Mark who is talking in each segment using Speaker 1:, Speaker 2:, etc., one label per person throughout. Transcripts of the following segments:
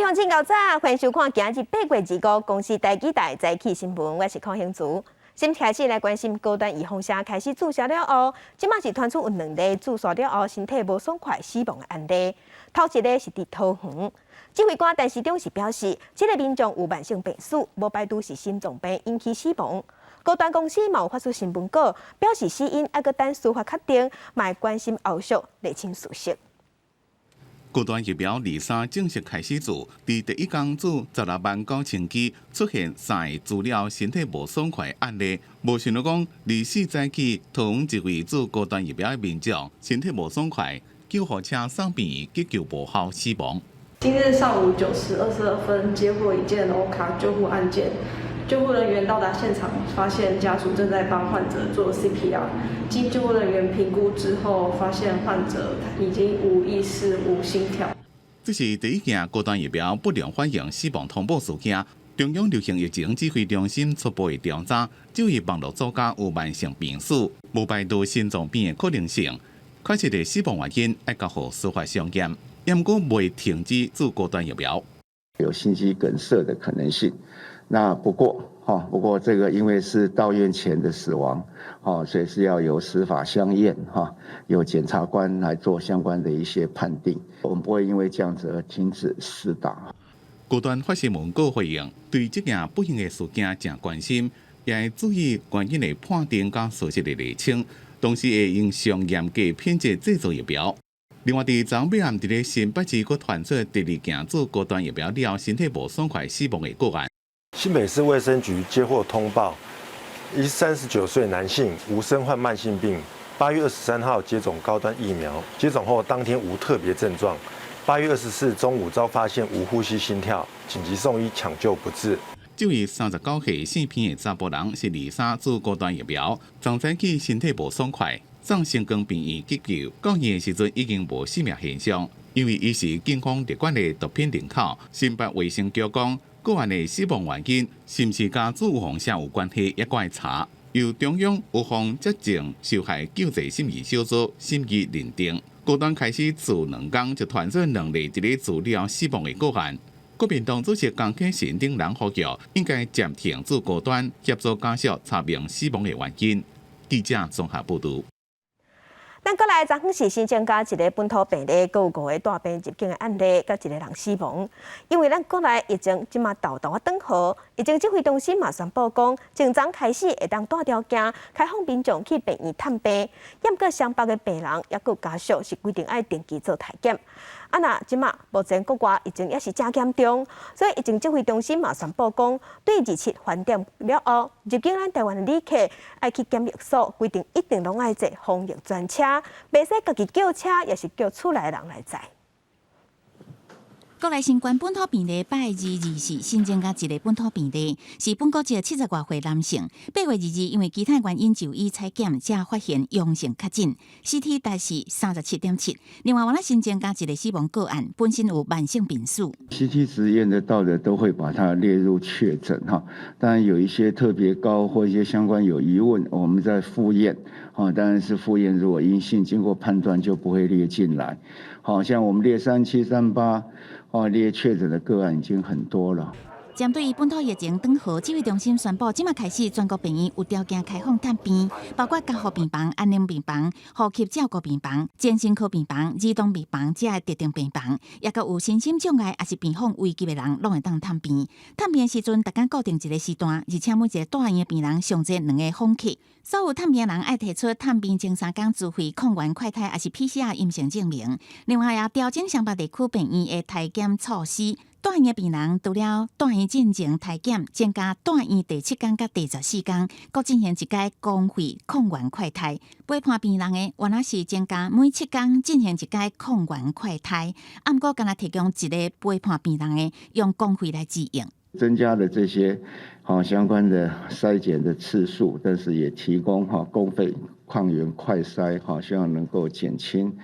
Speaker 1: 乡亲到早，欢迎收看今日8月25公司台记台早起新闻，我是邝兴竹。先开始来关心高端预防车开始注射了后，即马是传出有2例注射了后身体无爽快死亡的案例。头一个是伫桃园，指挥官陈时中是表示，这个民众有慢性病史，无排除是心脏病引起死亡。高端公司嘛有发出新闻稿，表示死因还阁等司法确定，嘛会关心后续厘清事实。
Speaker 2: 高端疫苗23正式开始做，伫第一天至16万9千支出现3个资料身体无爽快案例。无想到讲24早起，桃园一位做高端疫苗的民众身体无爽快，救护车送病急救无效死亡。
Speaker 3: 今日上午9时22分，接获一件欧卡救护案件。救护人员到达现场，发现家属正在帮患者做 CPR。经救护人员评估之后，发现患者已经无意识、无心跳。
Speaker 2: 这是第一件高端疫苗不良反应死亡通报事件。中央流行疫情指挥中心初步的调查，就以网络作假有慢性病史，无排除心脏病的可能性。确实的死亡原因要交予司法相验，不过未停止做高端疫苗。
Speaker 4: 有心肌梗塞的可能性。那不过这个因为是到院前的死亡，所以是要由司法相验，由检察官来做相关的一些判定。我们不会因为这样子而停止施打。
Speaker 2: 高端发新闻稿回应，对这件不幸的事件正关心，也会注意原因的判定甲事实的厘清，同时会用上严格品质制作疫苗。另外，伫昨尾暗伫咧新北市佫传出第2件做高端疫苗了身体无爽快死亡的个案。
Speaker 5: 新北市卫生局接获通报，一39岁男性无身患慢性病，8月23号接种高端疫苗，接种后当天无特别症状，8月24中午遭发现无呼吸心跳，紧急送医抢救不治。
Speaker 2: 这位39岁姓片的查甫人是23做高端疫苗，昨早起身体无爽快，送成功病院急救，到院的时阵已经无生命现象，因为伊是警方列管的毒品人口。新北卫生局讲，个案的死亡原因是毋是甲预防车有关系，也该查。由中央预防疾病受害救济审议小组审议认定，高端开始做2天就传出2例一个治疗死亡的个案。国民党主席江启臣等人呼吁，应该暂停做高端，协助家属查明死亡的原因。记者综合报道。
Speaker 1: 咱过来，昨昏是新增加一个本土病例，佮有5个大病入境的案例，佮1个人死亡。因为咱国内疫情即马豆啊转好，疫情指挥中心嘛宣布讲，从昨开始会当大条件开放民众去病院探病，也毋过双北的病人也佮家属是规定爱定期做体检。那即马目前国外疫情也是真严重，所以疫情指挥中心嘛宣布讲，对27饭店了后，入境咱台湾的旅客爱去检疫所，规定一定拢爱坐防疫专车，袂使家己叫车，也是叫厝内的人来载。
Speaker 6: 国内新冠本土病例8月24新增加1个本土病例，是本国籍70多岁男性。8月22因为其他原因就医采检，才发现阳性确诊 ，CT 值是37.7。另外，我们新增加1个死亡个案，本身有慢性病史。
Speaker 4: CT 值验得到的都会把它列入确诊哈，当然有一些特别高或一些相关有疑问，我们在复验，当然是复验如果阴性，经过判断就不会列进来。好像我们列3738。列确诊的个案已经很多了。
Speaker 6: 针对本土疫情转好，指挥中心宣布，即马开始全国病院有条件开放探病，包括加护病房、安宁病房、呼吸照顾病房、精神科病房、儿童病房这的特定病房，也佮有身心障碍也是病况危急的人，拢会当探病。探病的时阵，大家固定一个时段，而且每一个住院的病人上侪2个访客。所有探病人爱提出探病前3天自费抗原快筛，也是 PCR 阴性证明。另外，也调整双北地区病院的体检措施。住院的病人除了住院进前体检，增加住院第7天甲第14天，各进行1届公费抗原快筛。陪伴病人的原来是增加每7天进行1届抗原快筛，不过敢若提供一个陪伴病人的用公费来支应。
Speaker 4: 增加了这些相关的筛检的次数，但是也提供公费抗原快筛，希望能够减轻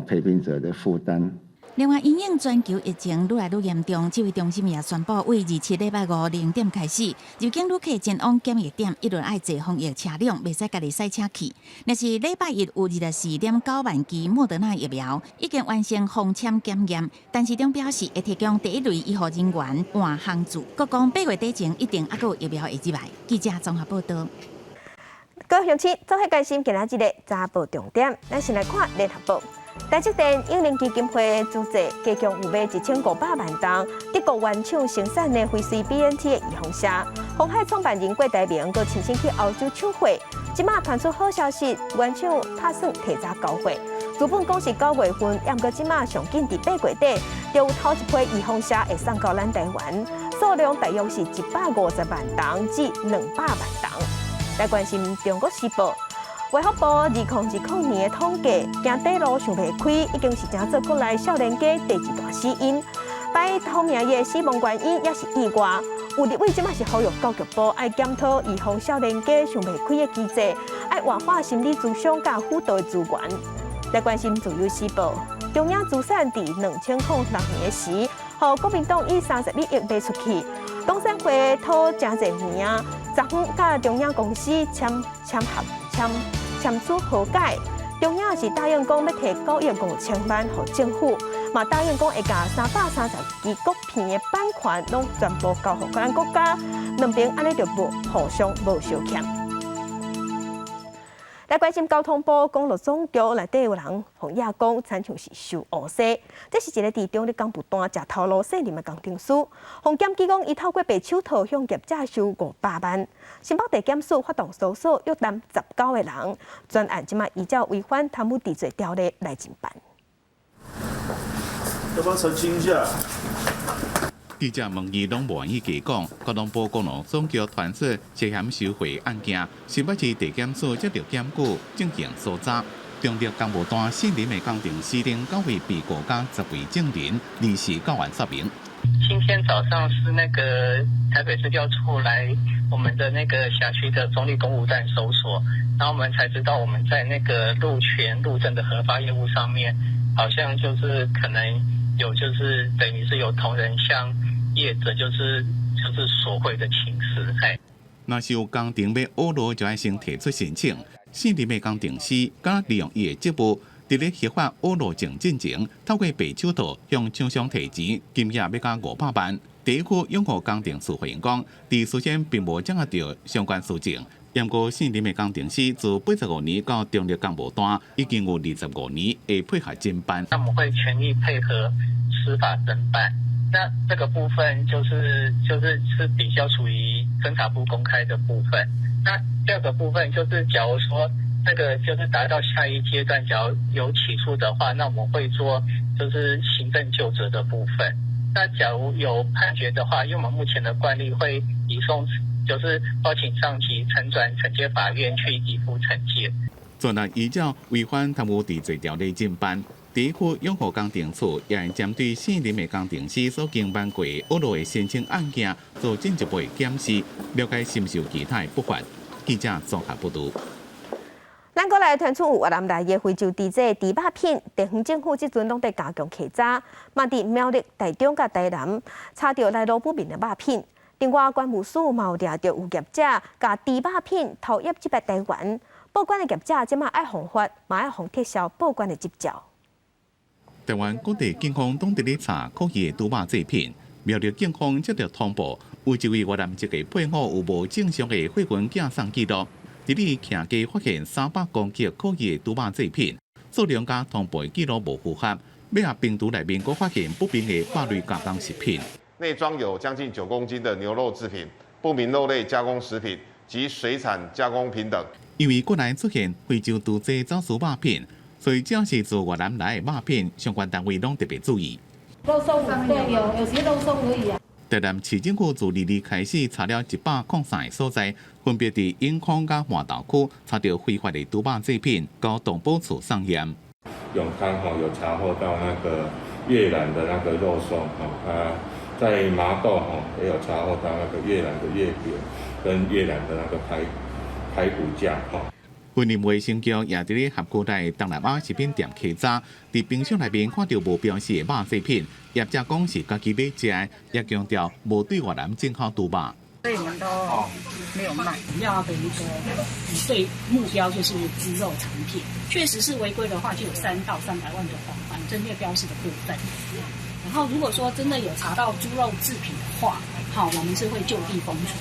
Speaker 4: 陪病者的负担。
Speaker 6: 另外，因应全球疫情愈来愈严重，指挥中心也宣布，为27礼拜5 0点开始，入境旅客前往检疫点一律爱坐防疫车辆，袂使家己赛车去。若是礼拜1有24.9万剂莫德纳疫苗已经完成封签检验，但市长表示会提供第一类医护人员换行住，各讲8月底前一定还有疫苗会入来。记者综合报道。
Speaker 1: 各位乡亲，做伙关心今仔日的早报重点，咱先来看联合报。台积电永龄基金会组织加强有卖1500万吨德国原厂生产的辉瑞 BNT 的预防车。鸿海创办人郭台铭阁亲身去欧洲抢货，即马传出好消息，原厂打算提早交货。资本讲是9月份，也毋过即马上紧伫8月底，就有头一批预防车会送到咱台湾，数量大约是150万吨至200万吨。来关心中国时报。卫福部2020年的统计，行底路想袂开，已经是正做出来少年家第一大死因。排头名的死亡原因也是意外。有立委即马是呼吁教育部爱检讨预防少年家想袂开的机制，爱活化心理咨商甲辅导的资源。来关心自由时报，中央资产伫2006年时，互国民党以32亿卖出去，东山会讨真侪钱啊，十方甲中央公司签署和解，中央是答应讲要摕9亿5千万予政府，嘛答应讲会甲330支国片的版权拢全部交予咱国家，两边安尼就互相无相欠。来关心交通部公路总局内底有人互亚讲，亲像是受误洗，这是一个伫中立港不断食头路细林的工程师。洪检机讲，伊透过白手套向业者收500万。新北地检署发动搜索，约谈19个人，专案即马依照违反贪污治罪条例来侦办。
Speaker 7: 要不要澄清一下？
Speaker 2: 记者问伊拢无愿意解讲，交通部公路总局传说涉嫌收贿案件，新北市地检署接到检举，进行搜查。中立公务单姓林的工程师等9位被告加10位证人，历时告完说明。
Speaker 8: 今天早上是那个台北市调处来我们的那个辖区的中立公务站搜索，然后我们才知道我们在那个路权路政的核发业务上面，好像就是可能有就是等于是有同仁向业者就是索贿的情势。
Speaker 2: 若是有工程要恶路，就要先提出申请。姓林的工程师敢利用伊的职务，伫咧合法恶路前进前，透过白手套向厂商提钱，金额要加500万。第一区拥护工程师回应讲，伫事先并无掌握到相关事情。不过，姓林的工程师自85年到中立公务单，已经有25年会配合侦办。
Speaker 8: 那我们会全力配合司法侦办。那这个部分就是比较属于侦查部公开的部分。那第二个部分就是，假如说这个就是达到下一阶段，假如有起诉的话，那我们会做就是行政究责的部分。那假如有判决的话，因为我们目前的惯例会移送，就是报请上级呈转惩戒法院去依附惩戒。
Speaker 2: 专案依照违反贪污治罪条例侦办。第一区拥护工程处也针对姓林的工程师所经办过恶路的申请案件做进一步的检视，了解是毋是有其他的不法。记者综合报道。
Speaker 1: 咱国来传出有越南来的非洲猪仔猪肉片，地方政府即阵拢在加强稽查，嘛伫苗栗、台中甲台南查到来路不明的肉片。另外，关务署嘛有抓到有业者甲猪肉片偷nhập入台湾，报关的业者即马爱防法，嘛爱防撤销报关的执照。
Speaker 2: 台湾各地警方拢伫咧查可疑的猪肉制品，苗栗警方接到通报，有一位越南籍的配偶有无正常的货运寄送记录。伫咧徛街发现300公斤可疑的猪肉制品，数量甲通报记录无符合。尾下病毒内面佫发现不明的法律加工食品，
Speaker 9: 内装有将近9公斤的牛肉制品、不明肉类加工食品及水产加工品等。
Speaker 2: 因为国内出现非洲猪仔走私肉片，所以只要是自越南来的肉片，相关单位拢特别注意。
Speaker 10: 肉松对有些肉松而已啊。
Speaker 2: 台南市政府自2日开始查了103个所在，分别伫永康甲华岛区查到非法的猪肉制品，交动保处上验。
Speaker 11: 永康有查获到那个越南的那个肉松在麻豆也有查获到那个越南的月饼跟越南的那个排骨架
Speaker 2: 云林卫生局也伫咧合区内东南亚食品店稽查，伫冰箱内面看到无标示的肉制品，业者讲是家己买食的，也强调无对越南进口毒肉。
Speaker 7: 所以我们都没有卖，我们要的一个对目标就是猪肉产品，确实是违规的话，就有300到300万的罚款，针对标示的部分。然后如果说真的有查到猪肉制品的话，好，我们是会就地封存。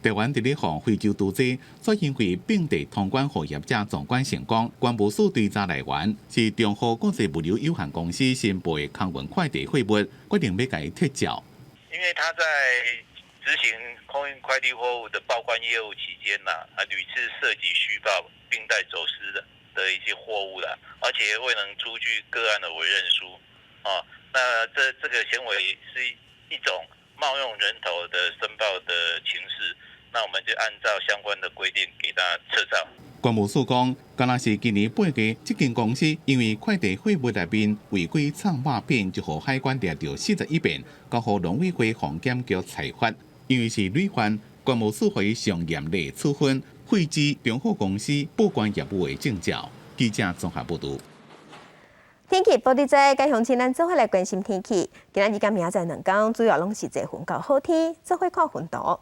Speaker 2: 台湾伫咧向非洲投资，所因为并地通关后业者总管成功，关务署追查来源是中华国际物流有限公司申报的空运快递货物，决定要甲伊撤缴。
Speaker 12: 因为他在执行空运快递货物的报关业务期间屡次涉及虚报并带走失的一些货物而且未能出具个案的委任书那这个行为是一种冒用人头的申报的情势，那我们就按照相关的规定给他撤照。
Speaker 2: 关务署讲，敢若是今年8月，这间公司因为快递货物内面违规藏肉品，就互海关抓到41遍，交互农委会防检局裁罚。因为是累犯，关务署会上严厉处分，废止中华公司报关业务的证照。记者综合报道。
Speaker 1: 天气报伫这，该乡亲咱做伙来关心天气。今仔日甲明仔载2天，主要拢是多云到好天，做伙看云图。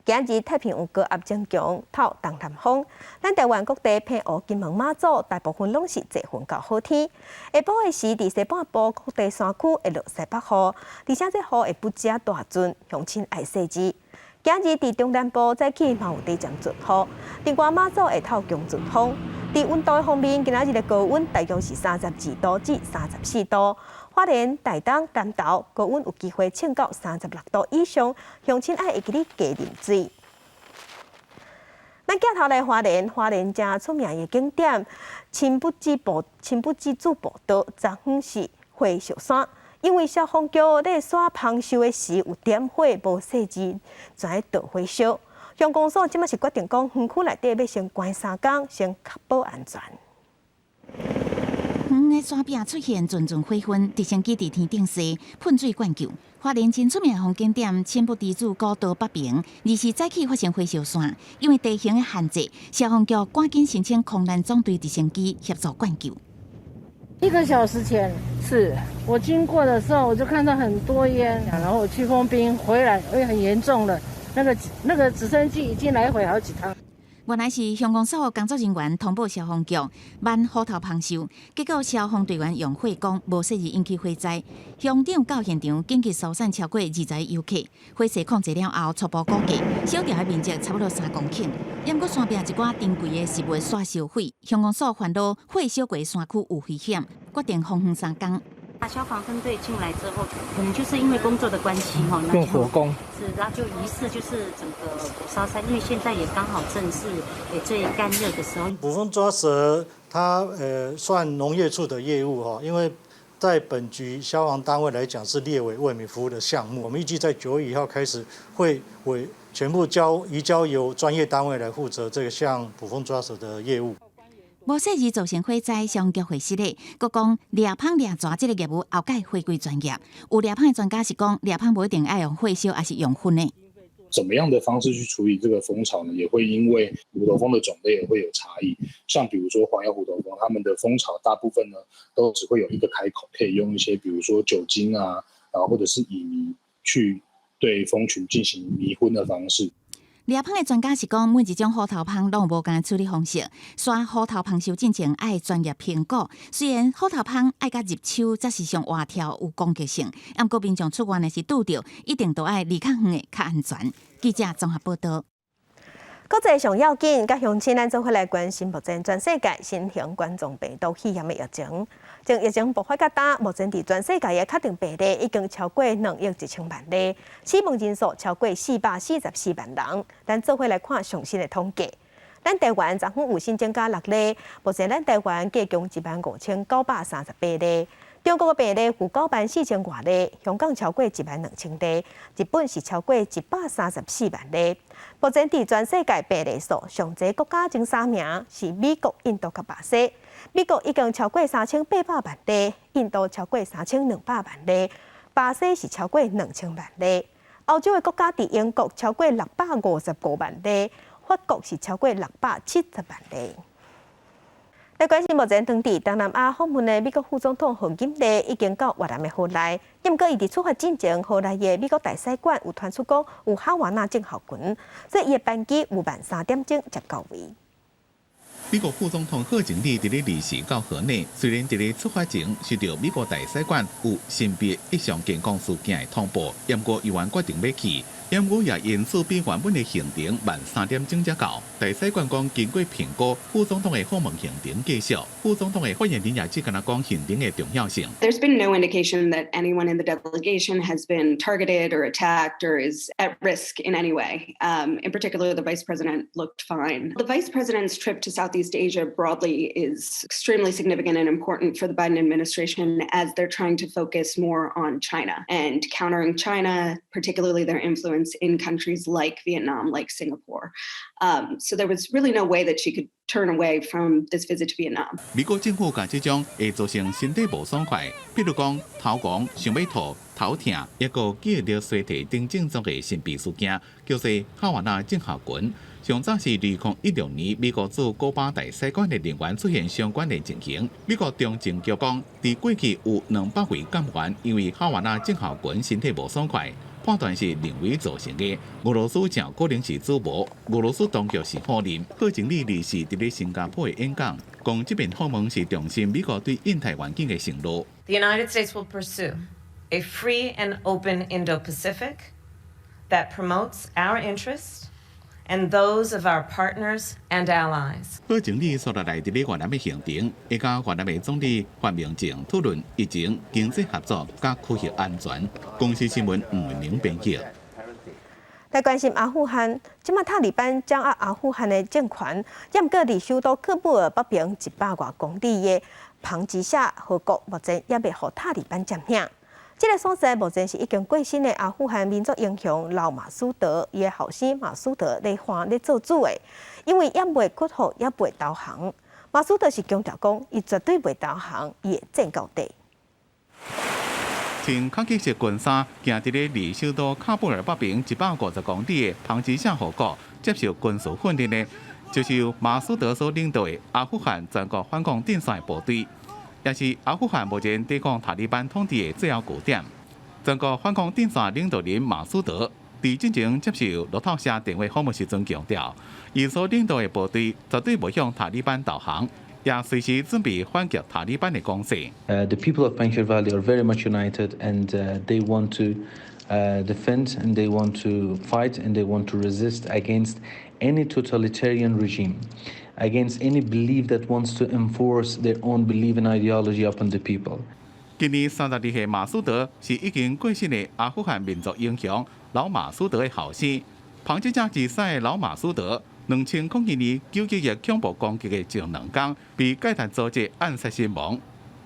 Speaker 1: 今日太平洋高压增强，透东南风，咱台湾各地偏乌、金门、马祖大部分拢是多云到好天。下晡的时，伫西半部各地山区会落西北雨，而且这雨会不止大阵，乡亲爱细致。今日伫中南部早起嘛有地渐阵雨，另外马祖会透强阵风。伫温度方面，今仔日的高温大约是32度至34度。花莲、台东、南投高温有机会升到36度以上，乡亲爱会记得加啉水。咱镜头来花莲正出名的景点青不知主步道，昨昏是火烧山。因为消防局咧山旁修的时有点火，无细致，全导火烧。乡公所即马是决定讲，园区内底要先关3天，先确保安全。
Speaker 6: 园的山壁出现阵阵火焰，直升机伫天顶时喷水灌救。花莲真出名的风景点青不知主古道北平，2时早起发生火烧山，因为地形的限制，消防局赶紧申请空难总队直升机协助灌救。
Speaker 10: 1个小时前，是我经过的时候，我就看到很多烟，然后我去封冰回来，很严重了。那个直升机已经来回好几趟。
Speaker 6: 原来是乡公所工作人员通报消防局慢火头旁修，结果消防队员用火攻无细致引起火灾。乡长到现场紧急疏散超过20个游客，火势控制了后，初步估计烧掉的面积差不多3公顷。因过山壁一寡珍贵的实物煞烧毁，乡公所烦恼火烧过山区有危险，决定封园3天。
Speaker 13: 消防分队进来之后，可能就是因为工作的关系
Speaker 14: 用火攻
Speaker 13: 是，然后就疑似就是整个火烧山，因为现在也刚好正是最干热的时候。
Speaker 14: 捕风抓蛇，它算农业处的业务因为在本局消防单位来讲是列为为民服务的项目，我们预计在9月1号开始会全部移交由专业单位来负责这个项捕风抓蛇的业务。
Speaker 6: 无细致造成火灾，消防局回释咧，佮讲掠芳掠蛇这个业务后改回归专业。有掠芳的专家是讲，掠芳不一定爱用火烧，还是用熏的。
Speaker 15: 怎么样的方式去处理这个蜂巢呢？也会因为虎头蜂的种类也会有差异。像比如说黄腰虎头蜂，它们的蜂巢大部分呢都只会有一个开口，可以用一些比如说酒精然后或者是乙醚去对蜂群进行迷昏的方式。
Speaker 6: 掠芳的专家是讲，每一种虎头蜂拢有无同的处理方式。刷虎头蜂修进前爱专业评估，虽然虎头蜂爱甲入手则是上活跳有攻击性，不过民众出外若是拄到，一定都爱离较远的较安全。记者综合报道。
Speaker 1: 国际上要紧，甲乡亲咱做伙来关心目前全世界新型冠状病毒肺炎的疫情。从疫情爆发到今，目前伫全世界的确定病例已经超过2亿1,000万例，死亡人数超过444万人。咱做伙来看详细的统计。咱台湾昨昏有新增加6例，目前咱台湾计共15938例。中国的病例有94000多例，香港超过12000例，日本是超过134万例。目前伫全世界病例数上侪国家前3名是美国、印度及巴西。美国已经超过3800万例，印度超过3200万例，巴西是超过2000万例。欧洲的国家伫英国超过655万例，法国是超过670万例。来关心目前当地东南亚访问的美国副总统贺锦丽已经到越南的河内，不过伊伫出发之前，河内的美国大使馆有传出讲有哈瓦那症候群，所以伊的班机有晚3点钟才到位。
Speaker 2: 美国副总统贺锦丽伫咧离世到河内，虽然伫咧出发前受到美国大使馆有神秘异常健康事件的通报，不过伊原决定要去。不过也因此比原本的行程晚3点钟才到。大使馆讲，经过评估，副总统的访问行程继续。副总统的发言人也只跟他讲行程的重要性。
Speaker 16: There's been no indication that anyone in the delegation has been targeted or attacked or is at risk in any way. In particular, the vice president looked fine. The vice president's trip to Southeast Asia broadly is extremely significant and important for the Biden administration as they're trying to focus more on China and countering China, particularly their influence in countries like Vietnam, like Singapore. So there was really no way that she could turn away from this visit to Vietnam.
Speaker 2: 美国政府把这种会造成身体无爽快，比如讲头晕、想要吐、头痛，一个记忆力衰退等症状的神秘事件，叫做哈瓦那症候群。上早是2016年美国驻古巴大使馆的人员出现相关的情形。美国中情局讲，在过去有200位干员因为哈瓦那症候群身体无爽快。判断是人为造成的，俄罗斯正可能是主谋。俄罗斯当局是否认贺锦丽离世伫咧新加坡的演讲，讲这边访问是重申美国对印太环境的承诺。
Speaker 17: The United States will pursue a free and open Indo-Pacific that promotes our interests and those of our partners and allies.
Speaker 2: 贺锦丽所来伫咧越南的行程，会甲越南的总理范明政讨论疫情、经济合作、甲区域安全。公司新闻吴文玲编辑。
Speaker 1: 来关心阿富汗，即马塔利班掌握阿富汗的政权，也毋过伫首都喀布尔北平100多公里的庞吉夏河谷，目前也未互塔利班占领。这个所在目前是已经过身的阿富汗民族英雄老马苏德，伊的后生马苏德咧做主的，因为也未屈服，也未投降。马苏德是强调讲，伊绝对袂投降，伊会战到底。
Speaker 2: 穿卡其色军衫，行伫咧离首都喀布尔北平150公里的庞吉夏河谷，接受军事训练的，就是由马苏德所领导的阿富汗全国反抗阵线部队。也是阿富汗目前抵抗塔利班统治的最后据点。全国反抗阵线领导人马苏德伫进前接受路透社电话访问时阵强调，伊所领导的部队绝对无向塔利班投降，也随时准备反击塔利班的攻势。
Speaker 18: The people of Panjshir Valley are very much united, and they want to defend, and they want to fight, and they want to resist against any totalitarian regime. Against any belief that wants to enforce their own belief and ideology upon the people.
Speaker 2: 今年32岁马苏德是已经过身的阿富汗民族英雄老马苏德的后生。庞吉夏之赛的老马苏德，2002年9月恐怖攻击的前2天，被戒毒组织暗杀身亡。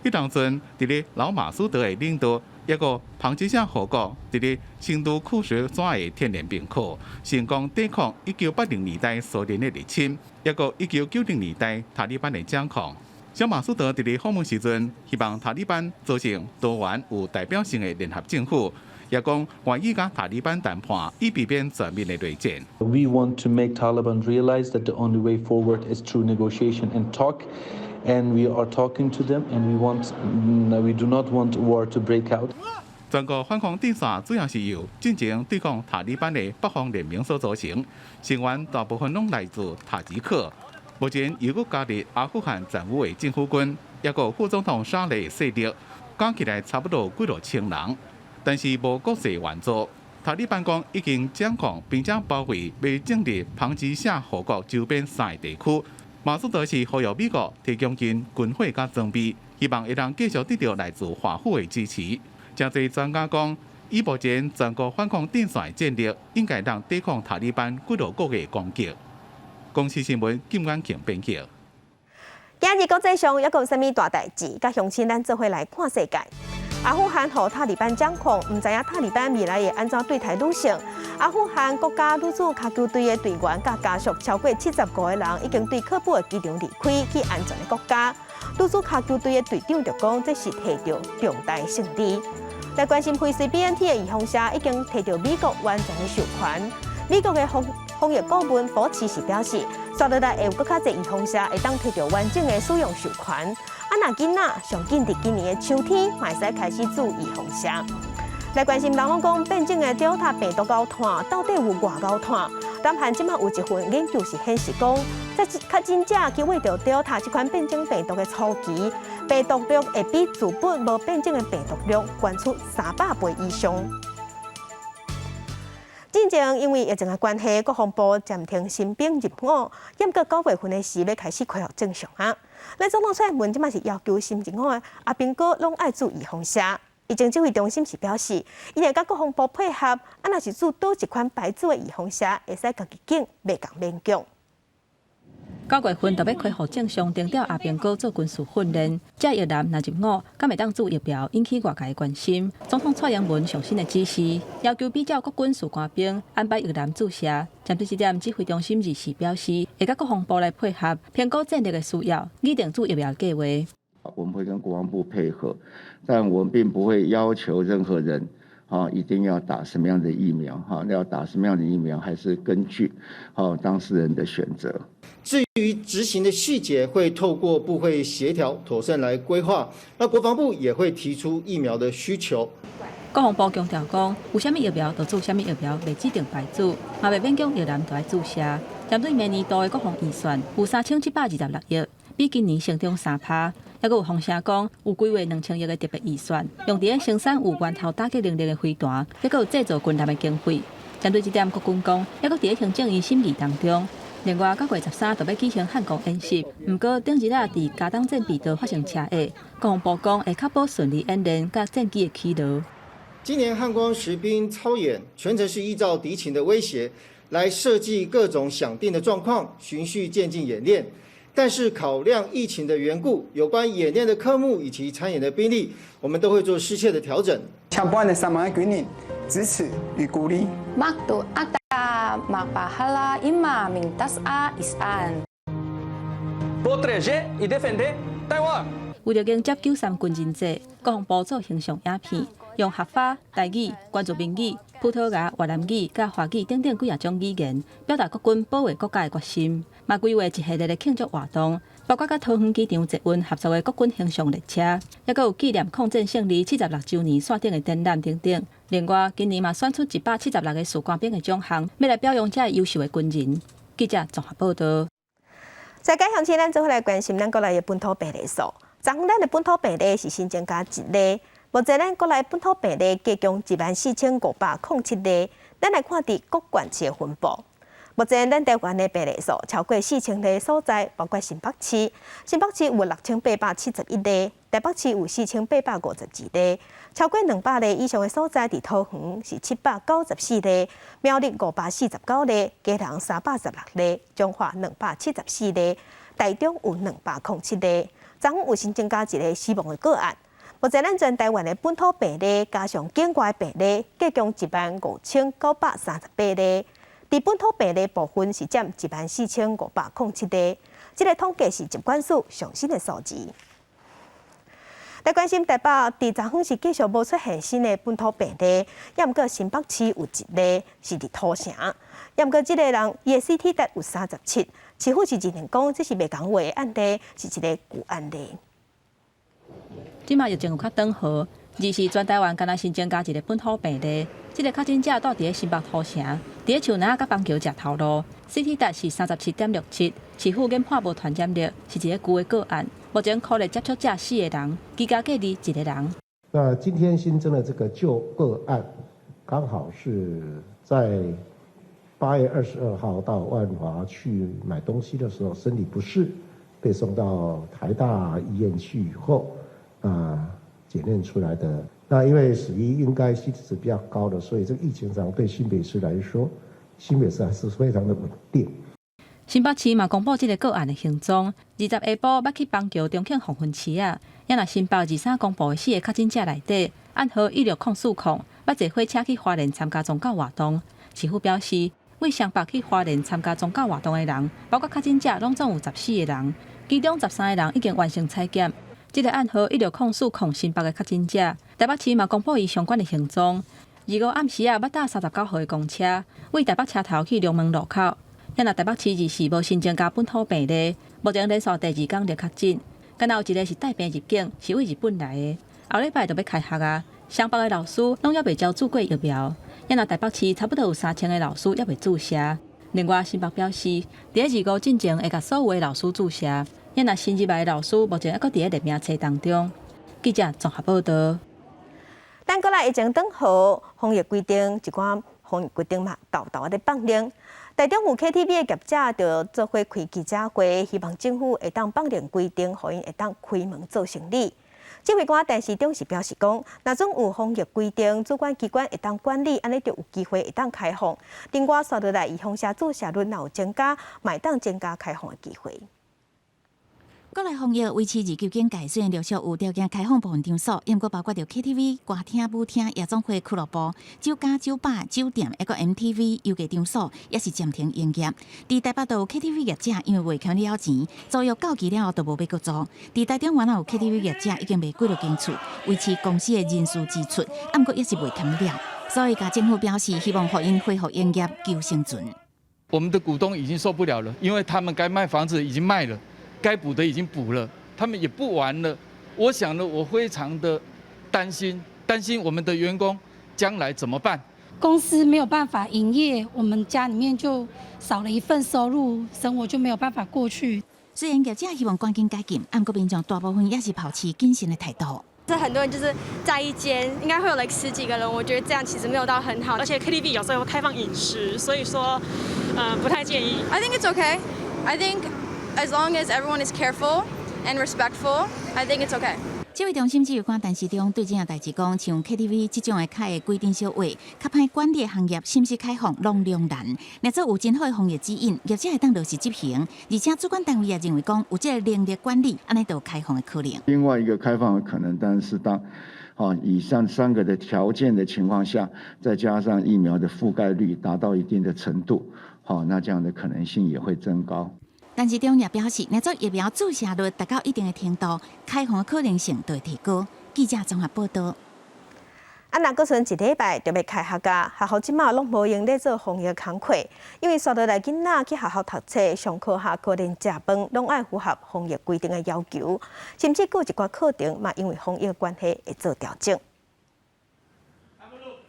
Speaker 2: 迄当阵，伫咧老马苏德的领导，一个庞吉夏河谷伫咧新都库什山的天然冰库，成功抵抗1980年代苏联的入侵，一个1990年代塔利班的掌控。小马苏德伫咧访问时阵，希望塔利班组成多元有代表性的联合政府，也讲愿意甲塔利班谈判，以避免全面的内战。
Speaker 18: We want to make Taliban realize that the only way forward is through negotiation and talk. And we are talking to them, and we do not want war to break out.
Speaker 2: 全国反抗阵线主要是由进前对抗塔利班的北方联盟所组成，成员大部分拢来自塔吉克。目前又搁加入阿富汗政府的政府军，也有副总统沙雷势力，加起来差不多几6000人，但是无国际援助。塔利班讲已经掌控并且包围未建立庞吉夏河谷周边3个地区。马苏德是呼吁美国提供军火甲装备，希望会当继续得到来自华府的支持。真侪专家讲，以目前全国反抗阵线战力，应该让抵抗塔利班几多个的攻击。公司新闻金安庆编辑。
Speaker 1: 今日国际上还有啥物大代志？甲乡亲咱做伙来看世界。阿富汗互塔利班掌控，唔知影塔利班未来会安怎对待女性？阿富汗国家女子脚球队的队员甲家属超过75个人，已经对喀布尔机场离开去安全的国家。女子脚球队的队长就讲，这是摕到重大胜利。来关心 PCBNT 的预防社已经摕到美国完全的授权。美国的防疫顾问保持是表示，刷落来会有更较侪预防社会当摕到完整的使用授权。若囡仔上紧伫今年的秋天，嘛会使开始做预防社。来关心人拢讲变种的 Delta 病毒高传，到底有偌高传？南韩即马有一份研究是显示讲，在较真正去为着 Delta 这款变种病毒的初期，病毒量会比自本无变种的病毒量悬出300倍以上。之前因为疫情的关系，国防部暂停新兵入伍，严格9月份的时要开始恢复正常啊。咱总统蔡英文即马是要求新入伍的阿兵哥拢爱做预防针。疫情指挥中心是表示，伊会甲国防部配合，若是做倒一款牌子的预防针，会使家己警袂共勉强。
Speaker 19: 9月份就要恢复正常，定调阿兵哥做军事训练。这越南若入伍，敢会当做疫苗，引起外界的关心。总统蔡英文上新的指示，要求比较各军事官兵安排越南注射。针对这点，指挥中心日时表示，会甲国防部来配合，评估战力的需要，拟定做疫苗计划。
Speaker 4: 我们会跟国防部配合，但我们并不会要求任何人。 一定要打什么样的疫苗？要打什么样的疫苗，还是根据当事人的选择。
Speaker 20: 至于执行的细节，会透过部会协调妥善来规划。那国防部也会提出疫苗的需求。
Speaker 19: 国防部强调讲，有啥物疫苗就做啥物疫苗，未指定牌子，嘛未勉强越南就来注射。针对明年度的国防预算有3726亿，比今年成长3%。 还佫有风声讲，有规划2000亿的特别预算，用伫生产有源头打击能力的飞弹，还佫有制造军舰的经费。针对这点，国军讲，还佫伫行政院审议当中。另外，9月13就要举行汉光演习，不过顶日伫嘉东战备道发生车祸，国防部讲会确保顺利演练甲战机的起落。
Speaker 20: 今年汉光实兵操演，全程是依照敌情的威胁来设计各种想定的状况，循序渐进演练。 但是考量疫情的缘故，有关演练的科目以及参演的兵力，我们都会做适切的调整。
Speaker 21: 相关的3万军人支持与鼓励。
Speaker 22: Waktu ada mapahala ima mintas a isan.
Speaker 21: Proteger e defender Taiwan。
Speaker 19: 为了迎接93军人节，国防部做形象影片，用客家、台语、原住民语、葡萄牙、越南语、甲华语等几啊种语言，表达国军保卫国家的决心。 嘛规划一系列的庆祝活动，包括甲桃园机场捷运合作的国军形象列车，也佫有纪念抗战胜利76周年线顶的展览等等。另外，今年嘛选出176个士官兵的奖项，要来表扬这优秀的军人。记者综合报道。
Speaker 1: 在解放前，咱做伙来关心咱国内的本土病例数。昨昏咱的本土病例是新增加1例，目前咱国内本土病例加强14507例。咱来看伫各县市的分布。 目前，咱台湾的病例数超过4000例所在，包括新北市。新北市有6871例，台北市有4852例，超过200例以上的所在，伫桃园是794例，苗栗549例，嘉南316例，彰化274例，台中有207例。昨昏有新增加1例死亡的个案。目前，咱全台湾的本土病例加上境外病例，加强15938例。 伫本土病例部分是占14507例，这个统计是疾管署上新的数字。来关心台北，伫昨昏是继续无出现新的本土病例，也毋过新北市有1例是伫土城，也毋过这个人伊的 CT 值有37，市府是认定讲这是袂共话的案例，是一个旧案例。
Speaker 19: 即马疫情有较缓和，二是全台湾敢若新增加1个本土病例。 这个确诊者住伫新北土城，伫树林甲邦桥食头路 ，CT 值是37.67，市府研判无传染力，是一个旧的个案。目前可能接触者4个人，居家隔离1个人。
Speaker 23: 那今天新增的这个旧个案，刚好是在8月22号到万华去买东西的时候，身体不适，被送到台大医院去以后，检验出来的。 那因为属于应该 CT 值比较高的，所以这个疫情上对新北市来说，新北市还是非常的稳定。
Speaker 19: 新北市嘛公布这个个案的行踪，20下晡要去邦桥中庆黄昏市啊，也若新北23公布的4个确诊者内底，暗号16040要坐火车去花莲参加宗教活动。市府表示，为上北去花莲参加宗教活动的人，包括确诊者拢总有14个人，其中13个人已经完成采检。 这个暗号16040新北的确诊者，台北市嘛公布伊相关的行踪， 25暗时啊，要搭39号的公车，为台北车头去龙门路口。因若台北市24无新增加本土病例，目前连续第2天就确诊，敢若有一个是带病入境，是为日本来的。后礼拜就要开学啊，双北的老师拢还未交注过疫苗，因若台北市差不多有3000个老师还未注射。另外，新北表示，伫25进前会甲所有的老师注射，因若新入来的老师目前还伫列名册当中。记者综合报道。
Speaker 1: 咱过来疫情转好，防疫规定一寡防疫规定嘛，豆豆在放冷。台中有 KTV 的业者就做伙开记者会，希望政府会当放冷规定，互因会当开门做生意。指挥官陈时中是表示讲，若总有防疫规定，主管机关会当管理，安尼就有机会会当开放。另外，刷落来预防者注射率若有增加，嘛会当增加开放的机会。
Speaker 6: 国内防疫维持日久间改善，陆续有条件开放部分场所，因过包括着 KTV、歌厅、舞厅、夜总会、俱乐部、酒家、酒吧、酒店，还个 MTV 游艺场所，也是暂停营业。伫台北有 KTV 业者，因为未欠了钱，租约到期了就无要搁租。伫台中原来有 KTV 业者已经卖几落间厝，维持公司的人事支出，不过也是未欠了。所以，甲政府表示，希望互因恢复营业，求生存。
Speaker 3: 我们的股东已经受不了了，因为他们该卖房子已经卖了。该补的已经补了，他们也不玩了。我想呢，我非常的担心我们的员工将来怎么办？
Speaker 5: 公司没有办法营业，我们家里面就少了一份收入，生活就没有办法过去。
Speaker 6: 虽然业者希望赶紧改进，不过民众大部分也是保持谨慎的态度。
Speaker 8: 这很多人就是在一间，应该会有10几个人，我觉得这样其实没有到很好。
Speaker 24: 而且 KTV 有时候会开放饮食，所以说，不太建议。
Speaker 25: I think it's okay. I think as long as everyone is careful and respectful, I think it's okay.
Speaker 6: 这位中心指挥官陈时中对这样代志讲，像 KTV 这种的开的规定小话，较歹管理的行业是不是开放拢两难。若做有真好的防疫指引，业者会当落实执行，而且主管单位也认为讲有这个能力管理，安尼就有开放的可能。
Speaker 4: 另外一个开放的可能，但是当以上3个的条件的情况下，再加上疫苗的覆盖率达到一定的程度，那这样的可能性也会增高。
Speaker 6: 陈时中也表示，若做疫苗注射率达到一定的程度，开放的可能性就会提高。记者综合报道。
Speaker 1: 若搁剩1礼拜就要开学啊！学校即马拢无用咧做防疫工课，因为刷落来囡仔去学校读册、上课下课连食饭，拢爱符合防疫规定的要求，甚至有一寡课程嘛，因为防疫的关系会做调整。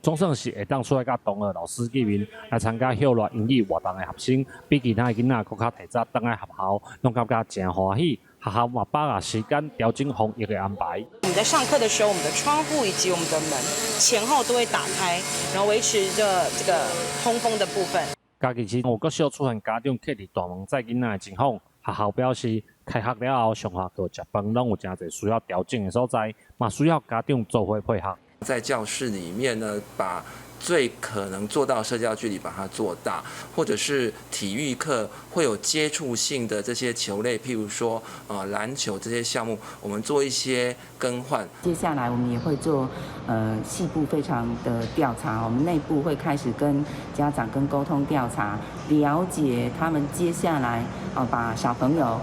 Speaker 26: 总算是会当出来甲同学老师见面，来参加校内英语活动的学生，比其他的囡仔更较提早登来学校，拢感觉真欢喜。学校嘛把握时间调整防疫的安排。
Speaker 27: 我们在上课的时候，我们的窗户以及我们的门前后都会打开，然后维持着这个通风的部分。
Speaker 26: 假期前有阁少出现家长客伫大门载囡仔的情况，学校表示开学了后上下课食饭拢有真侪需要调整的所在，嘛需要家长做伙配合。
Speaker 28: 在教室里面呢，把最可能做到社交距离把它做大，或者是体育课会有接触性的这些球类，譬如说篮球这些项目，我们做一些更换。
Speaker 29: 接下来我们也会做细部非常的调查，我们内部会开始跟家长跟沟通调查，了解他们接下来把小朋友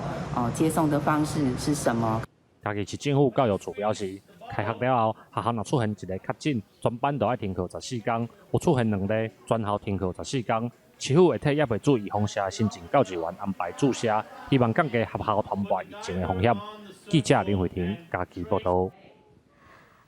Speaker 29: 接送的方式是什么。
Speaker 26: 嘉义市政府教育处表示，开学了后，学校若出现一个确诊，全班都要停课14天；有出现2例，全校停课14天。市府会替业会注预防社新进教职员安排注射，希望降低学校传播疫情的风险。记者林慧婷嘉义报道。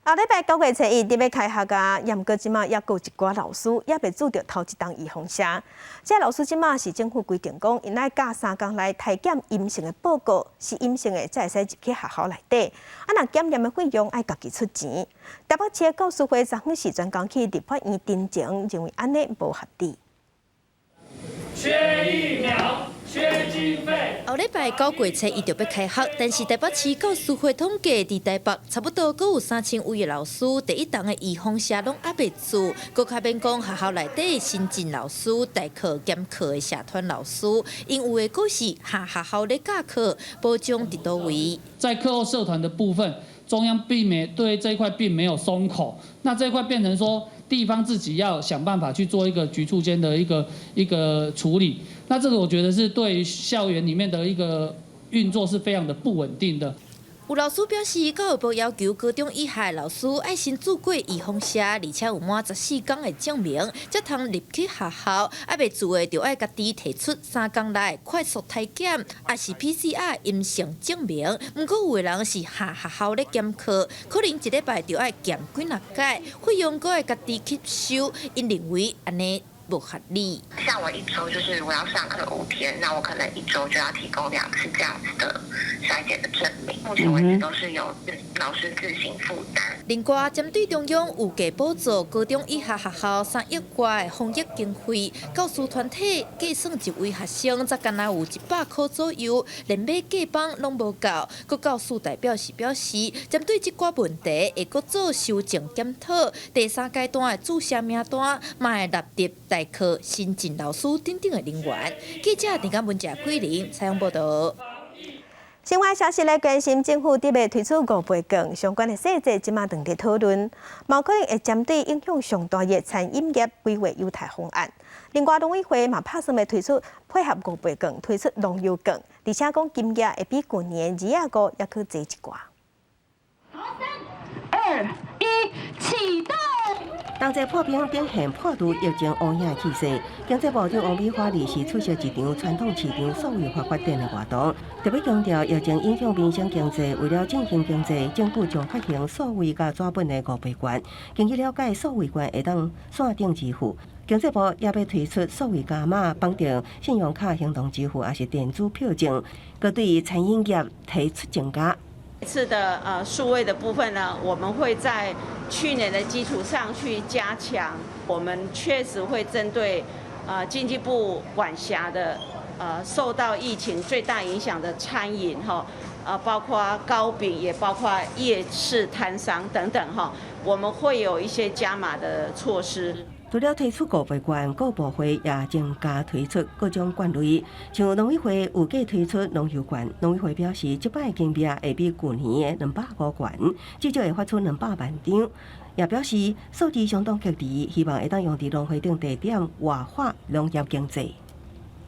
Speaker 1: 后礼拜9月初1日要开学啊，也毋过即马也有一寡老师也未做到头一档预防针。这老师即马是政府规定讲，因爱教3天来体检阴性的报告，是阴性的才会使入去学校内底。若检验的费用爱家己出钱。台北市的教师会昨昏是专工去立法院陈情，认为安尼无合理。
Speaker 30: 缺疫苗，缺经费。
Speaker 31: 后礼拜9月初1就要开学，但是台北市教师会统计，伫台北差不多阁有3000位的老师，第一档的预防针拢还未做，阁较免讲学校内底的新进老师、代课兼课的社团老师，因有的阁是下学校咧教课，保障伫倒位。
Speaker 30: 在课后社团的部分，中央对这一块并没有松口，那这一块变成说地方自己要想办法去做一个局处间的一个处理。那这个我觉得是对校园里面的一个运作是非常的不稳定的。
Speaker 31: 有老师表示，教育部要求高中以下的老师爱先做过预防射，而且有满14天的证明，才通入去学校。还未做的，就要家己提出3天内快速体检，也是 PCR 阴性证明。不过有的人是下学校咧检课，可能1礼拜就要检几啊届，费用搁要家己吸收，因认为安尼不合理。
Speaker 7: 像我1周就是我要上课5天，那我可能1周就要提供2次这样子的筛检的证明。目前为止都是由老师自行负担。
Speaker 31: 另外，针对中央有价补助高中以下学校3亿外的防疫经费，教师团体计算一位学生才敢若有100块左右，连买假帮拢无够。各教师代表是表示，针对这寡问题，会搁做修正检讨。第3阶段的注册名单，嘛会纳入代课、新进老师等等的人员。记者陈嘉文、谢桂玲采访报道。
Speaker 1: 新华消息来关心，政府伫要推出5倍券相关的细节，即马正在讨论，毛可能会针对影响上大的餐饮业规划优待方案。另外，农委会嘛打算要推出配合5倍券，推出农游券，而且讲金额会比去年2月5还去侪一寡。
Speaker 9: 3、2、1，启动！同齐破冰展现破除疫情污染气势。经济部长王美花离世出席一场传统市场所谓发展的活动，特别强调疫情影响民生经济，为了振兴经济，政府将发行数位甲纸本的5倍券。经去了解，数位券会当线顶支付。经济部也要推出数位加码，绑定信用卡行动支付，也是电子票证，佮对餐饮业提出增加。
Speaker 10: 这次的数位的部分呢，我们会在去年的基础上去加强。我们确实会针对经济部管辖的受到疫情最大影响的餐饮包括糕饼，也包括夜市摊商等等我们会有一些加码的措施。
Speaker 9: 除了推出5倍券，各部会也增加推出各种券类，像农委会有计推出农游券。农委会表示，这摆金额会比去年的250元，至少会发出200万张。也表示数字相当吉利，希望会当用伫农会等地点活化农业经济。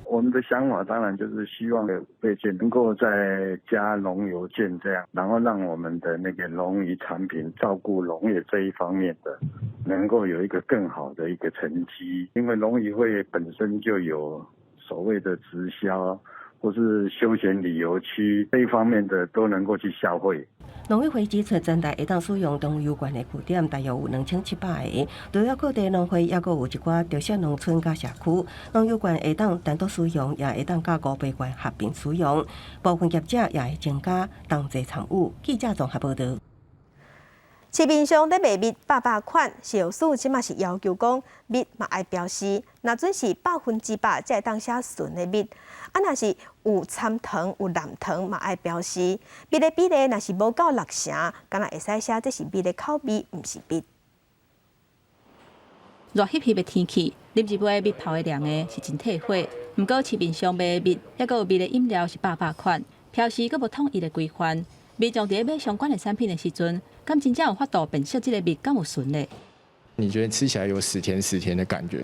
Speaker 11: 我们的想法当然就是希望5倍券能够再加农游券这样，然后让我们的那个农渔产品照顾农业这一方面的，能够有一个更好的一个成绩。因为农渔会本身就有所谓的直销或是休闲旅游区这一方面的都能够去消费。
Speaker 9: 农委会指出，全台会当使用农游券的据点大约有2700个，除了各地农会，也阁有一寡特色农村甲社区，农游券会当单独使用，也会当甲5倍券合并使用。部分业者也会增加同齐参与。记者综合报道。
Speaker 1: 市面上咧卖蜜800款，销售即嘛是要求讲蜜嘛爱标示，若准是100%才会当写纯的蜜。若是有掺糖、有蓝糖嘛爱标示。蜜的比例若是无够60%，敢若会使写这是蜜的口味，毋是蜜。
Speaker 19: 热翕翕的天气，啉一杯蜜泡的凉的是真退火。毋过市面上卖的蜜，还阁有蜜的饮料是800款，标示阁无统一的规范。民众伫买相关的产品的时阵，敢真正有法度辨识这个蜜敢有纯的？
Speaker 12: 你觉得吃起来有死甜的感觉？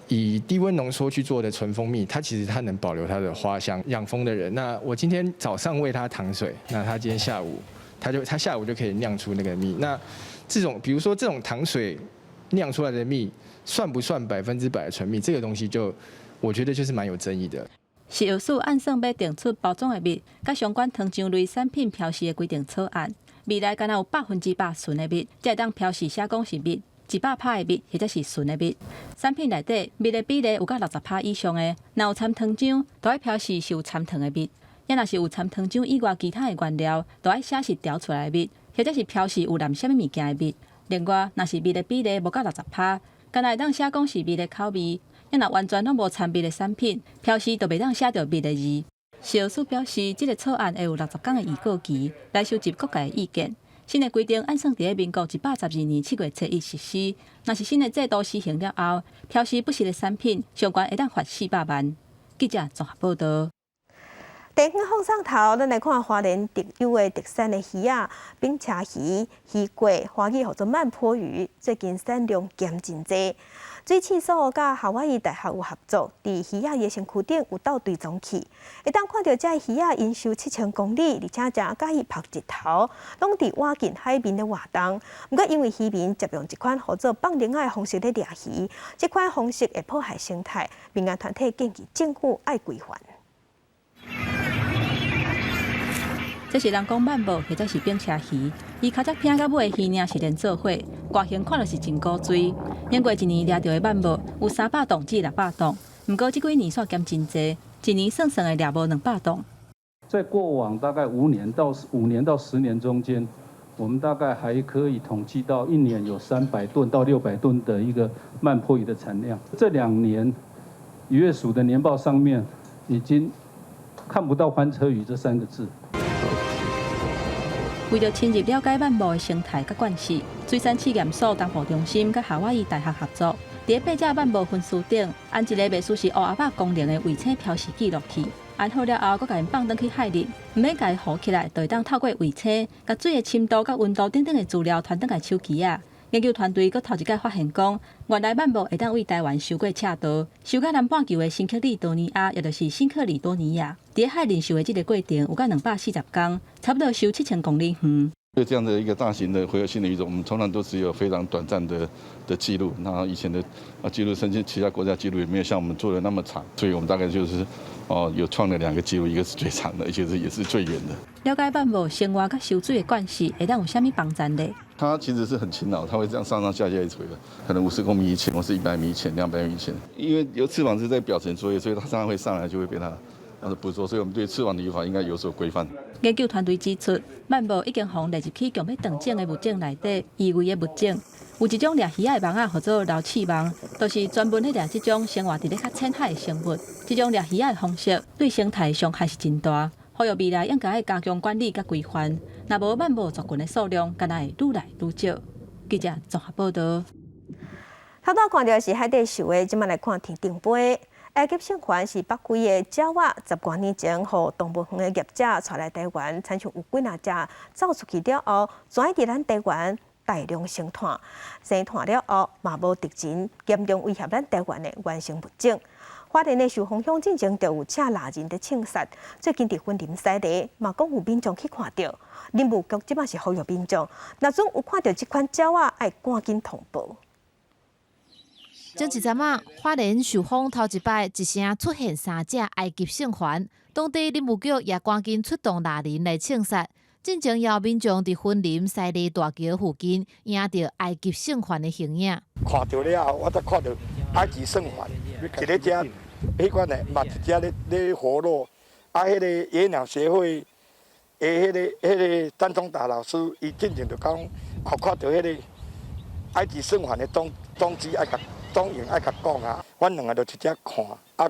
Speaker 12: 以低温浓缩去做的纯蜂蜜，它其实能保留它的花香。养蜂的人，那我今天早上喂它糖水，那它今天下午，它下午就可以酿出那个蜜。那这种比如说这种糖水酿出来的蜜，算不算100%的纯蜜？这个东西我觉得就是蛮有争议的。
Speaker 19: 食药署按算要定出包装的蜜，甲相关糖浆类产品标示的规定草案。未来敢若有100%纯的蜜，才会当标示写讲是蜜，100%的蜜或者是纯的蜜。产品内底蜜的比例有到60%以上的，若有掺糖浆，都要标示是有掺糖的蜜；也若是有掺糖浆以外其他的原料，都要写是调出来的蜜，或者是标示有含什么物件的蜜。另外，若是蜜的比例无到60%，敢若会当写讲是蜜的口味。若若完全拢无掺蜜的产品，标示就袂当写着蜜的字。食药署表示，这个草案会有60天的预告期，来收集各界的意见。新的规定按算伫民国112年7月7日实施。若是新的制度施行了后，标示不实的产品，相关会当罚400万。记者综合报道。
Speaker 1: 电影放上头，咱来看花莲特有的特产的鱼啊，冰车鱼、鱼桂、花语叫做慢坡鱼，最近产量减真济。水试所甲夏威夷大学有合作，伫鱼啊的身躯顶有倒追踪器，会当看到这鱼啊因受7000公里，而且正甲伊晒日头，拢伫挖近海面的活动。不过因为渔民接用一款叫做放冷的方式咧掠鱼，这款方式会破坏生态，民间团体建议政府爱规范。
Speaker 19: 这是人讲慢步或者是冰车鱼，伊脚只偏到尾的鱼呢是连做伙，外形看就是真古锥。经过一年掠到的慢步有300吨至600吨，不过这几年煞减真济，一年算算的掠无200吨。
Speaker 2: 在过往大概5年到10年中间，我们大概还可以统计到一年有300吨到600吨的一个慢坡鱼的产量。这2年，渔业署的年报上面已经看不到翻车鱼这3个字。
Speaker 19: 为了深入了解慢步的生态甲惯势，水产试验所东部中心甲夏威夷大学合作，伫8只慢步分丝顶安一个类似是乌鸭仔功能的卫星标示记录器。安好了后，佮甲因放转去海里，唔免甲伊浮起来，就会当透过卫星，甲水的深度、甲温度等等的资料传转来手机啊。研究团队佮头一届发现讲，原来慢步会当为台湾收过赤道，收到南半球的新克里多尼亚，也就是新克里多尼亚。伫海里收的这个过程有到240公，差不多收7000公里远。
Speaker 13: 对这样的一个大型的洄游性的鱼种，我们通常都只有非常短暂的记录，那以前的记录，甚至其他国家记录也没有像我们做的那么长，所以我们大概就是有创了2个记录，一个是最长的，而且也是最远的。
Speaker 19: 了解慢步生活甲收水的关系，会当有啥物帮助呢？
Speaker 13: 它其实是很勤劳，它会这样上上下下一垂的，可能50公米以前，或是100米以前、200米以前。因为有翅膀是在表层作业，所以它常常会上来就会被它捕捉，所以我们对翅膀的渔法应该有所规范。
Speaker 19: 研究团队指出，慢步已经互列入去强要断种的物种内底，异味的物种。有一种掠鱼仔的网仔，叫做桡刺网，就是专门咧掠这种生活伫咧较浅海的生物。这种掠鱼仔的方式对生态伤害是真大，呼吁未来应该加强管理甲规范。若无慢步族群的数量，敢若会愈来愈少。记者综合报道。
Speaker 1: 头拄看到是海底秀的，即摆来看天顶杯。埃及圣环是北非的鸟仔，10多年前，互动物园的业者带来台湾，产生有几若只走出去了后，转伫咱台湾大量生团，生团了后嘛无敌情，严重威胁咱台湾的原生物种。花莲的受风向进前就有请腊人的庆杀，最近伫婚林西地嘛讲有民众去看到，林务局即摆是呼吁民众，若总有看到即款鸟仔，爱赶紧通报。
Speaker 14: 前一阵仔，花莲受风头一摆一声出现3只埃及圣环，当地林务局也赶紧出动腊人来庆杀。进前也有民众伫婚林西里大桥附近影到埃及圣环的形影。
Speaker 15: 看到了后，我才看到埃及圣环，一个只，迄款的嘛一只咧活络。迄个野鸟协会的迄个张忠达老师，伊进前就讲，后看到迄个埃及圣环的踪迹，爱甲。总用爱甲讲啊，阮2个就直接看，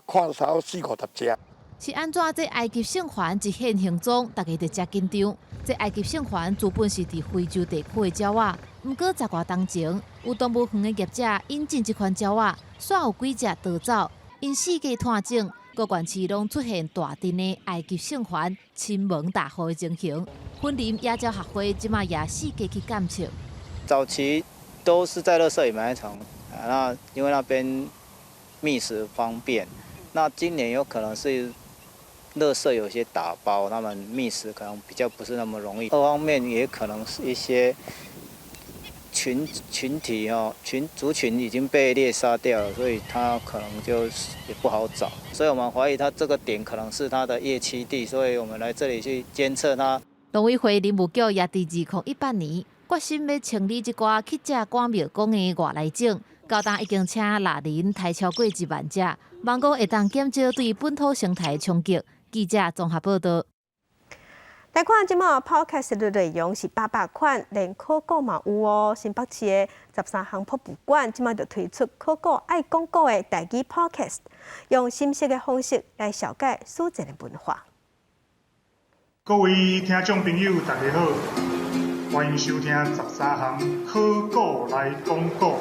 Speaker 15: 看差不多40-50只。
Speaker 14: 是安怎？这埃及圣环一现形踪，大家就真紧张。这埃及圣环自本是伫非洲地区的鸟仔，不过10多年前，有动物园的业者引进这款鸟仔，煞有几只逃走。因四界探证，各县市拢出现大阵的埃及圣环亲门大户的情形。婚林野鸟学会即马也四界去监测。
Speaker 16: 早期都是在垃圾里埋藏。那因为那边觅食方便，那今年有可能是垃圾有些打包，他们觅食可能比较不是那么容易。二方面也可能是一些群体族群已经被猎杀掉了，所以它可能就也不好找。所以我们怀疑它这个点可能是它的夜栖地，所以我们来这里去监测它。
Speaker 14: 农委会林务局也伫2018年决心要清理这寡去遮赶庙公的外来种。高档已经请腊人抬超过1万只，望讲会当减少对本土生态冲击。记者综合报道。
Speaker 1: 来看即马 podcast 的内容是800款，连考古嘛有哦。新北市的13项博物馆即马就推出考古爱讲古的台语 podcast， 用新式的方式来了解史前的文化。
Speaker 17: 各位听众朋友，大家好，欢迎收听13项考古来讲古。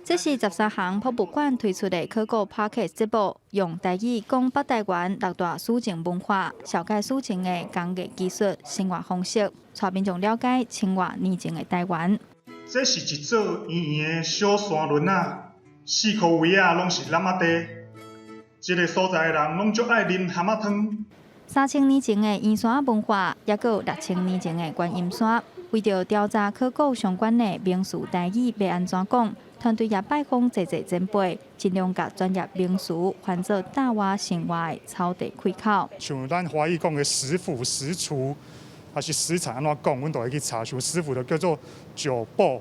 Speaker 3: 这是13项博物馆推出的考古 Podcast 节目，用台语讲北台湾6大史前文化，了解史前的工艺技术、生活方式，带民众了解千多年前的台湾。
Speaker 17: 这是一座圆圆的小山轮啊，四颗位啊拢是蛤蟆地，这个所在的人拢足爱啉蛤蟆汤。
Speaker 3: 3000年前的圆山文化，也有6000年前的观音山。为着调查考古相关的民俗台语要安怎讲，团队也拜访侪前辈，尽量甲专业民俗换做大话生活的草地开口。
Speaker 17: 像咱华语讲的食府、食厨，还是食材安怎讲，阮都会去查。像食府就叫做酒煲，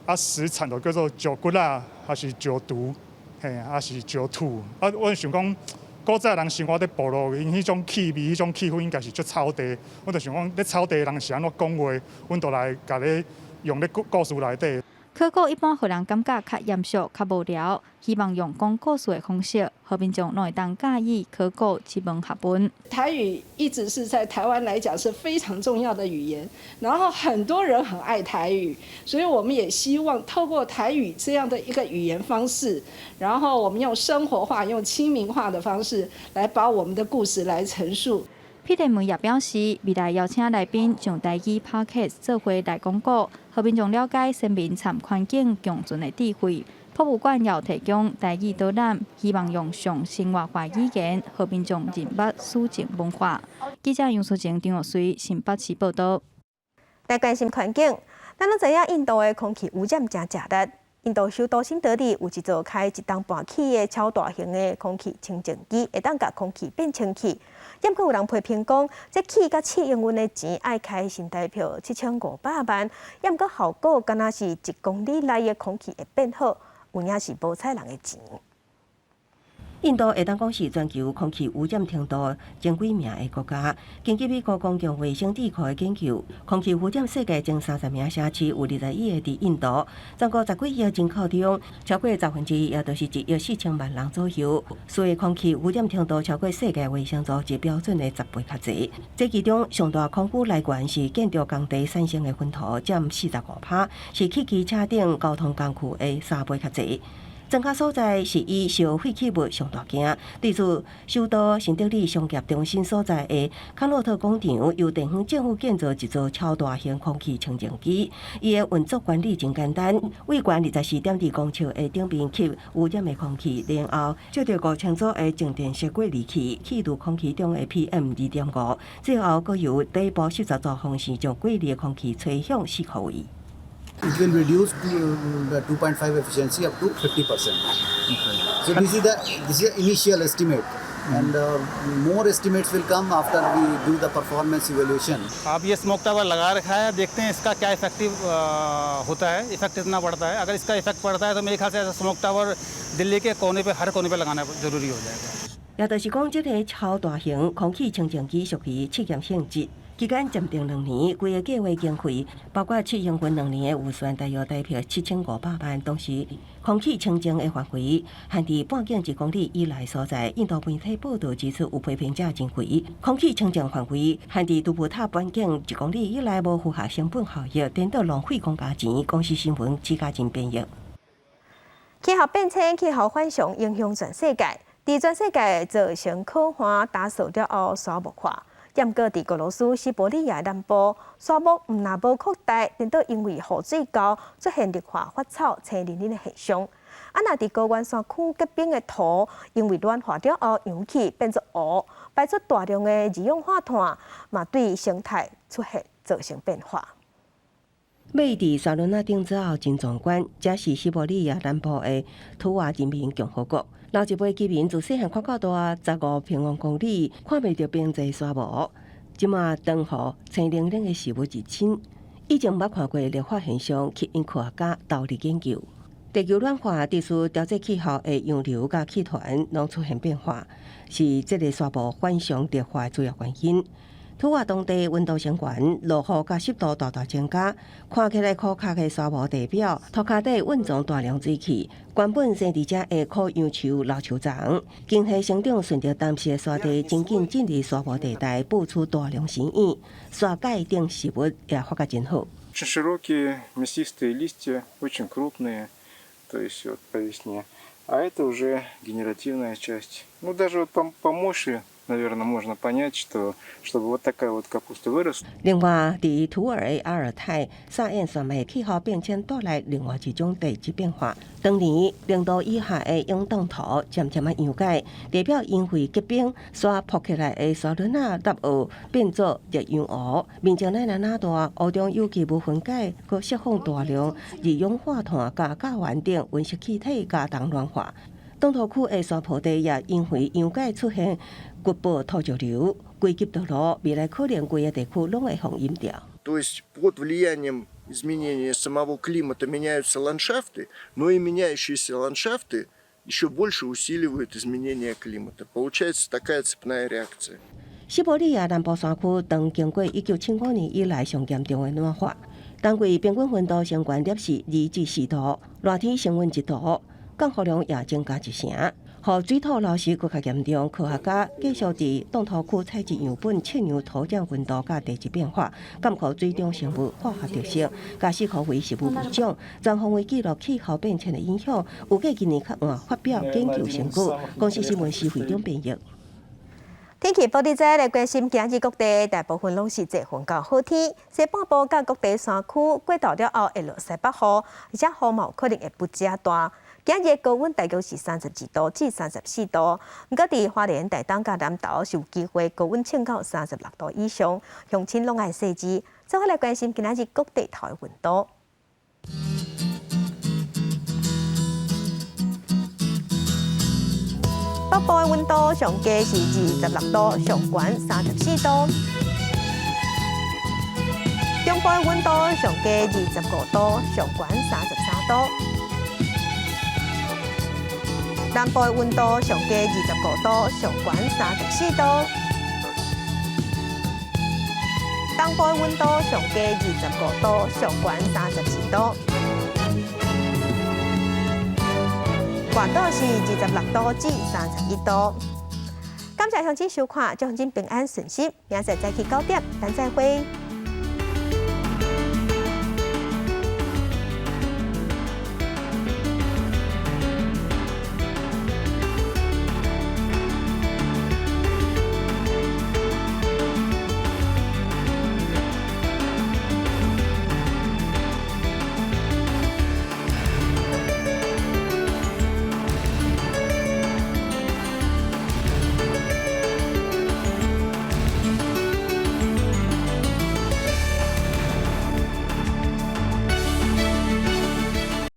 Speaker 17: 啊食材就叫做酒骨啊，还是酒毒，嘿，还是酒土。啊，阮想讲。古早人生活在部落，因迄种气味、迄种气氛应该是足草地。我就想讲，咧草地人是安怎讲话，阮就来甲咧用咧故事内底。
Speaker 3: 考古一般互人感觉较严肃、较无聊，希望用讲故事的方式，和民众拢会当介意考古这门学问。
Speaker 4: 台语一直是在台湾来讲是非常重要的语言，然后很多人很爱台语，所以我们也希望透过台语这样的一个语言方式，然后我们用生活化、用亲民化的方式来把我们的故事来陈述。
Speaker 3: 彼得梅也表示，未来邀请来宾从台语 Podcast 做伙来讲古，和民众了解生命参环境共存的智慧。博物馆也提供台语导览，希望用上生活化语言，和民众认捌史前文化。记者杨淑晴、张学水新北市报道。
Speaker 1: 来关心环境，咱拢知影印度的空气污染真激烈。印度首都新德里有一座开1吨半起的超大型的空气清净机，会当甲空气变清气。也阁有人批评讲，这气甲试营运的钱爱开新台币7500万，也阁效果敢若是1公里内的空气会变好，有影是无采人的钱。
Speaker 9: 印度会当讲是全球空气污染程度前几名的国家。根据美国公共卫生智库的研究，空气污染世界前30名城市有21个伫印度。全国10几亿人口中，超过1/10也就是1亿4千万人左右。所以空气污染程度超过世界卫生组织标准的10倍较侪。这其中上大空污来源是建筑工地产生的烟土，占45%，是汽机车等交通工具的3倍较侪。增加所在是以烧废弃物上大件，例如首都新德里商业中心所在的康诺特广场，由地方政府建造一座超大型空气清净机，伊的运作原理真简单，位悬24.2公尺的顶边吸污染的空气，然后接着5000组的静电式过滤器去除空气中的 PM2.5，最后阁由底部10座风扇将过滤的空气吹向4个位。
Speaker 5: It will reduce the 2.5 efficiency up to 50%. So this is the initial estimate, and more estimates will come after we do the performance evaluation.
Speaker 8: अब ये smoke tower लगा रखा है, देखते हैं इसका क्या इफेक्टिव होता है, इफेक्ट कितना पड़ता है। अगर इसका इफेक्ट पड़ता है तो मेरे ख्याल से ऐसा स्मोक टावर दिल्ली के कोने पे हर कोने पे लगाना जरूरी हो जाएगा。
Speaker 9: 也就是讲，这个超大型空气清净机属于试验性质。期间暂定2年，规个计划经费包括试营运2年的预算，大约代表7500万。同时，空气清净的范围限伫半径1公里以内所在。印度媒体报道指出，有批评者认为，空气清净范围限伫杜布塔半径1公里以内无符合成本效益，颠倒浪费公家钱。公司新闻指甲真变异。
Speaker 1: 气候变迁、气候反常影响全世界，伫全世界造成可汗打扫了后沙漠化。也毋过，伫俄罗斯西伯利亚南部，沙漠毋但无扩大，连倒因为雨水高，出现绿化发草、青林林的现象。若伫高原山区结冰的土，因为暖化了后扬起变作雾，排出大量的二氧化碳，嘛对生态出现造成变化。
Speaker 9: 马伫沙伦纳顶之后真壮观，这是西伯利亚南部的图瓦人民共和国。老一辈居民自细汉看到大，15平方公里看袂到边际沙漠，即马长雨青冷冷的事物入侵，以前捌看过的热化现象，吸引科学家投入研究。地球暖化特殊调节气候的洋流甲气团拢出现变化，是这个沙漠反常热化的主要原因。土瓦当地温度升悬，落雨甲湿度大大增加，看起来可卡的沙漠地表，土骹底蕴藏大量水汽。原本生伫遮的苦杨树、老树丛，经济生长顺着淡湿的沙地，真紧进入沙漠地带，爆出大量新叶，沙盖等食物也发觉真好。
Speaker 18: Очень широкие, мясистые листья, очень крупные.
Speaker 6: то есть вот по весне. А это уже генеративная часть. Ну, даже вот по мощи, наверное, можно понять, что чтобы вот такая вот капуста выросла.
Speaker 9: 另外，伫土耳其阿尔泰沙燕山的气候变迁带来另外一种地质变化。当年0度以下的永冻土渐渐啊溶解，代表因为结冰所扑起来的沙轮啊答坳变作热氧湖，面积乃那大，湖中有机无分解，佮释放大量二氧化碳、甲甲烷等温室气体，加重暖化。冻土区的沙坡地也因为溶解出现局部土石流，规级道路未来可能规个地区拢会封淹掉。
Speaker 18: То есть под влиянием изменения самого климата меняются ландшафты, но и меняющиеся ландшафты еще больше усиливают изменение климата. Получается такая цепная реакция.
Speaker 9: 西伯利亚南部山区曾经过1975年以来上严重的暖化，单季平均温度升悬摄氏2至4度，热天升温1度，降雨量也增加1成。和水土流失更加严重，科学家继续伫冻土区采集样本，测量土壤温度甲地质变化，监测水中生物化学特性，甲适可为食物物种，全方位记录气候变迁的影响。有计今年较晚发表研究成果，公司新闻是会中编译。
Speaker 1: 天气报道者来关心，今日各地大部分拢是晴风到好天，西半部甲各地山区过到了后会落西北雨，而且雨毛可能会不遮大。今日高温大约是32度至34度，不过伫花莲、台东甲南投是有机会高温升到36度以上，乡亲拢爱细致。最后来关心今日各地头的温度。北部的温度上低是26度，上悬34度；中部的温度上低25度，上悬33度。南部的温度上低25度，上悬34度；东部的温度上低25度，上悬32度；外岛是26度至31度。感谢乡亲收看，祝乡亲平安顺心，明仔载早起9点，咱再会。